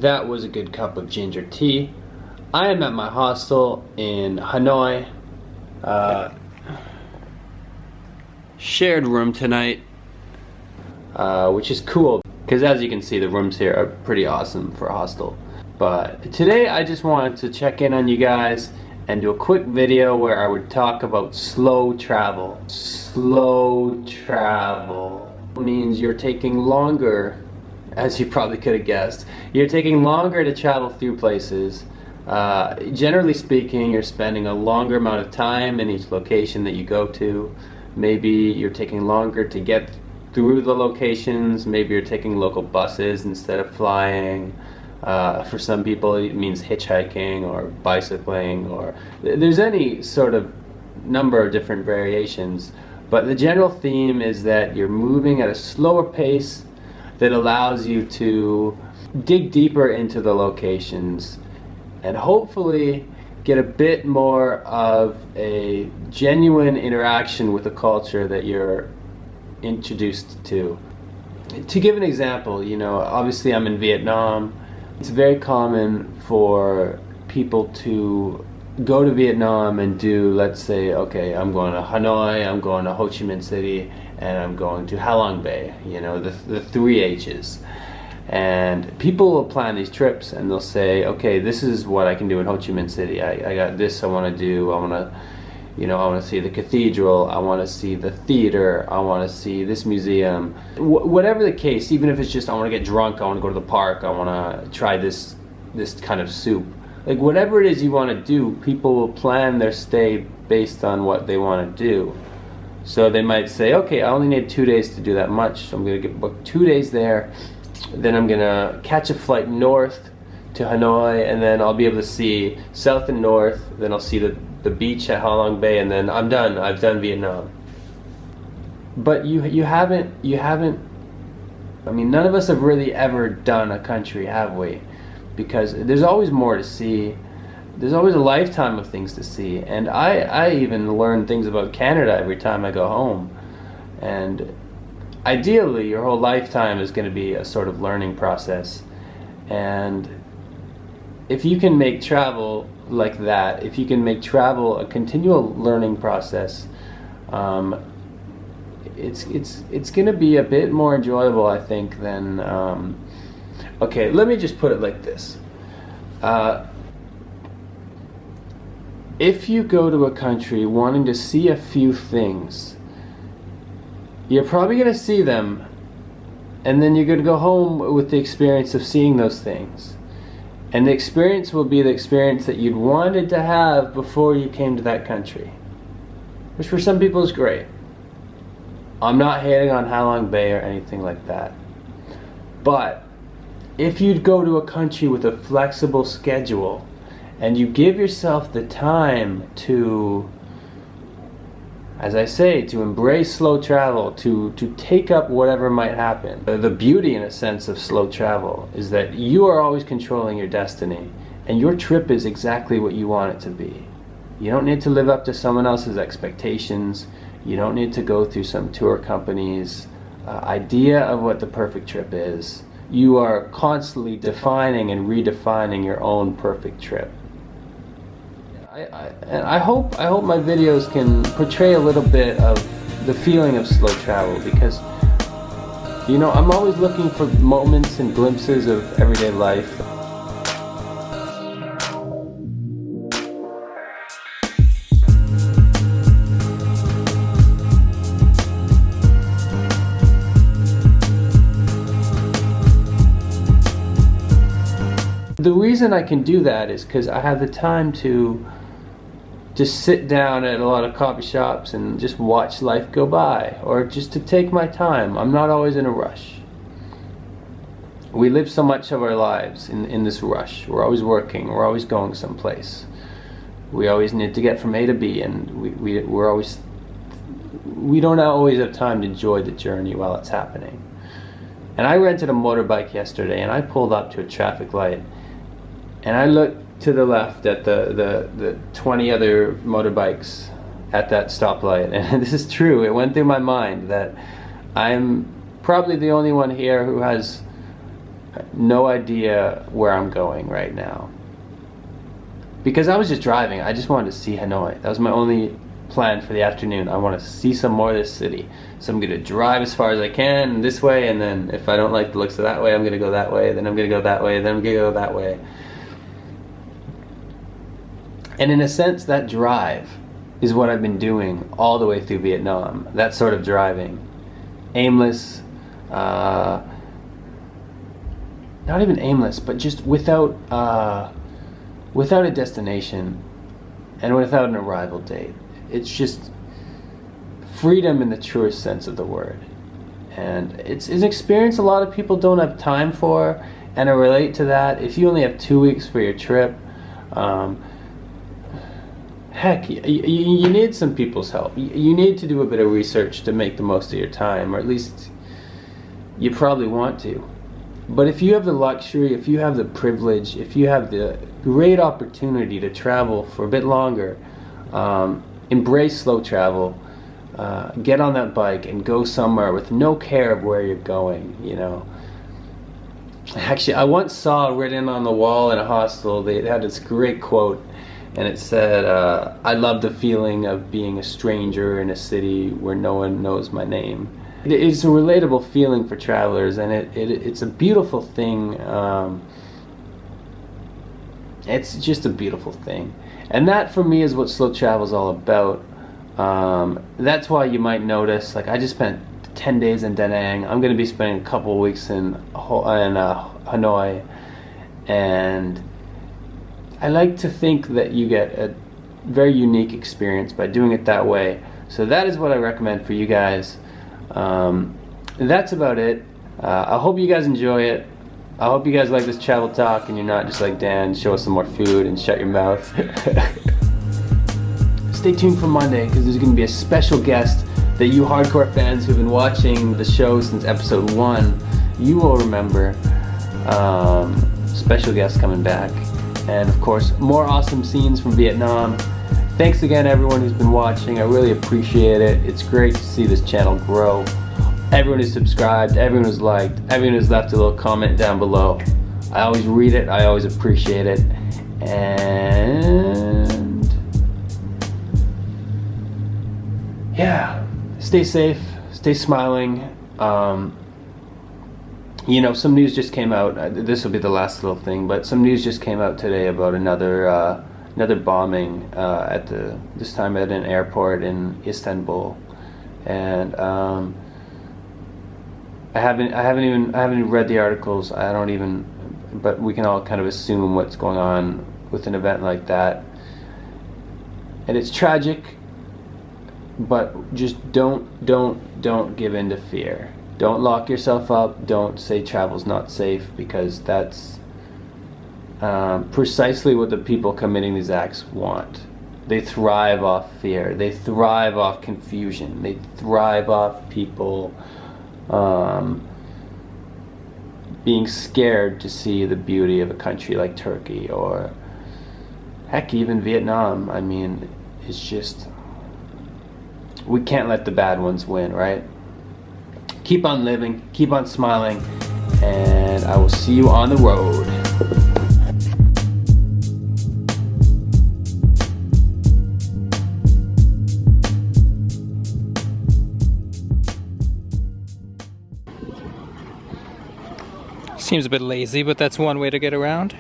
That was a good cup of ginger tea. I am at my hostel in Hanoi. Shared room tonight, which is cool because as you can see the rooms here are pretty awesome for a hostel. But today I just wanted to check in on you guys and do a quick video where I would talk about slow travel. Slow travel means you're taking longer, as you probably could have guessed. You're taking longer to travel through places. Generally speaking, you're spending a longer amount of time in each location that you go to. Maybe you're taking longer to get through the locations. Maybe you're taking local buses instead of flying. For some people it means hitchhiking or bicycling, or there's any sort of number of different variations. But the general theme is that you're moving at a slower pace that allows you to dig deeper into the locations and hopefully get a bit more of a genuine interaction with the culture that you're introduced to. To give an example, you know, obviously I'm in Vietnam. It's very common for people to go to Vietnam and do, let's say, okay, I'm going to Hanoi, I'm going to Ho Chi Minh City, and I'm going to Halong Bay, you know, the three H's. And people will plan these trips and they'll say, okay, this is what I can do in Ho Chi Minh City. I got this I want to do. I want to, you know, I want to see the cathedral. I want to see the theater. I want to see this museum. Whatever the case, even if it's just I want to get drunk, I want to go to the park, I want to try this kind of soup. Like whatever it is you want to do, people will plan their stay based on what they want to do. So they might say, okay, I only need 2 days to do that much, so I'm going to book 2 days there. Then I'm gonna catch a flight north to Hanoi, and then I'll be able to see south and north. Then I'll see the beach at Halong Bay, and then I'm done. I've done Vietnam. But you haven't. I mean, none of us have really ever done a country, have we? Because there's always more to see. There's always a lifetime of things to see, and I even learn things about Canada every time I go home, and ideally, your whole lifetime is going to be a sort of learning process. And if you can make travel like that, if you can make travel a continual learning process, it's going to be a bit more enjoyable, I think, than... okay, let me just put it like this. If you go to a country wanting to see a few things, you're probably going to see them, and then you're going to go home with the experience of seeing those things. And the experience will be the experience that you'd wanted to have before you came to that country, which for some people is great. I'm not hating on Halong Bay or anything like that. But if you'd go to a country with a flexible schedule and you give yourself the time to, as I say, to embrace slow travel, to take up whatever might happen. The beauty, in a sense, of slow travel is that you are always controlling your destiny, and your trip is exactly what you want it to be. You don't need to live up to someone else's expectations. You don't need to go through some tour company's idea of what the perfect trip is. You are constantly defining and redefining your own perfect trip. I hope my videos can portray a little bit of the feeling of slow travel, because, you know, I'm always looking for moments and glimpses of everyday life. The reason I can do that is because I have the time to just sit down at a lot of coffee shops and just watch life go by, or just to take my time. I'm not always in a rush. We live so much of our lives in this rush. We're always working, we're always going someplace. We always need to get from A to B, and we don't always have time to enjoy the journey while it's happening. And I rented a motorbike yesterday, and I pulled up to a traffic light, and I looked to the left at the 20 other motorbikes at that stoplight, and this is true. It went through my mind that I'm probably the only one here who has No idea where I'm going right now. Because I was just driving. I just wanted to see Hanoi. That was my only plan for the afternoon. I want to see some more of this city. So I'm going to drive as far as I can this way, and then if I don't like the looks of that way, I'm going to go that way, then I'm going to go that way, then I'm going to go that way. And in a sense, that drive is what I've been doing all the way through Vietnam. That sort of driving. Aimless, not even aimless, but just without a destination and without an arrival date. It's just freedom in the truest sense of the word. And it's an experience a lot of people don't have time for, and I relate to that. If you only have 2 weeks for your trip, heck, you need some people's help. You need to do a bit of research to make the most of your time, or at least you probably want to. But if you have the luxury, if you have the privilege, if you have the great opportunity to travel for a bit longer, embrace slow travel, get on that bike and go somewhere with no care of where you're going, you know. Actually, I once saw written on the wall in a hostel, they had this great quote, and it said, I love the feeling of being a stranger in a city where no one knows my name. It's a relatable feeling for travelers, and it's a beautiful thing. It's just a beautiful thing. And that, for me, is what slow travel is all about. That's why you might notice, like, I just spent 10 days in Da Nang. I'm going to be spending a couple of weeks in Hanoi. And I like to think that you get a very unique experience by doing it that way. So that is what I recommend for you guys. That's about it. I hope you guys enjoy it. I hope you guys like this travel talk and you're not just like Dan, show us some more food and shut your mouth. Stay tuned for Monday, because there's going to be a special guest that you hardcore fans who've been watching the show since episode 1, you will remember. Special guest coming back. And of course, more awesome scenes from Vietnam. Thanks again everyone who's been watching. I really appreciate it. It's great to see this channel grow. Everyone who's subscribed, everyone who's liked, everyone who's left a little comment down below. I always read it, I always appreciate it. And yeah, stay safe, stay smiling. You know, some news just came out. This will be the last little thing, but some news just came out today about another bombing this time at an airport in Istanbul, and I haven't even read the articles. But we can all kind of assume what's going on with an event like that, and it's tragic. But just don't give in to fear. Don't lock yourself up. Don't say travel's not safe, because that's precisely what the people committing these acts want. They thrive off fear. They thrive off confusion. They thrive off people being scared to see the beauty of a country like Turkey, or heck, even Vietnam. I mean, it's just, we can't let the bad ones win, right? Keep on living, keep on smiling, and I will see you on the road. Seems a bit lazy, but that's one way to get around.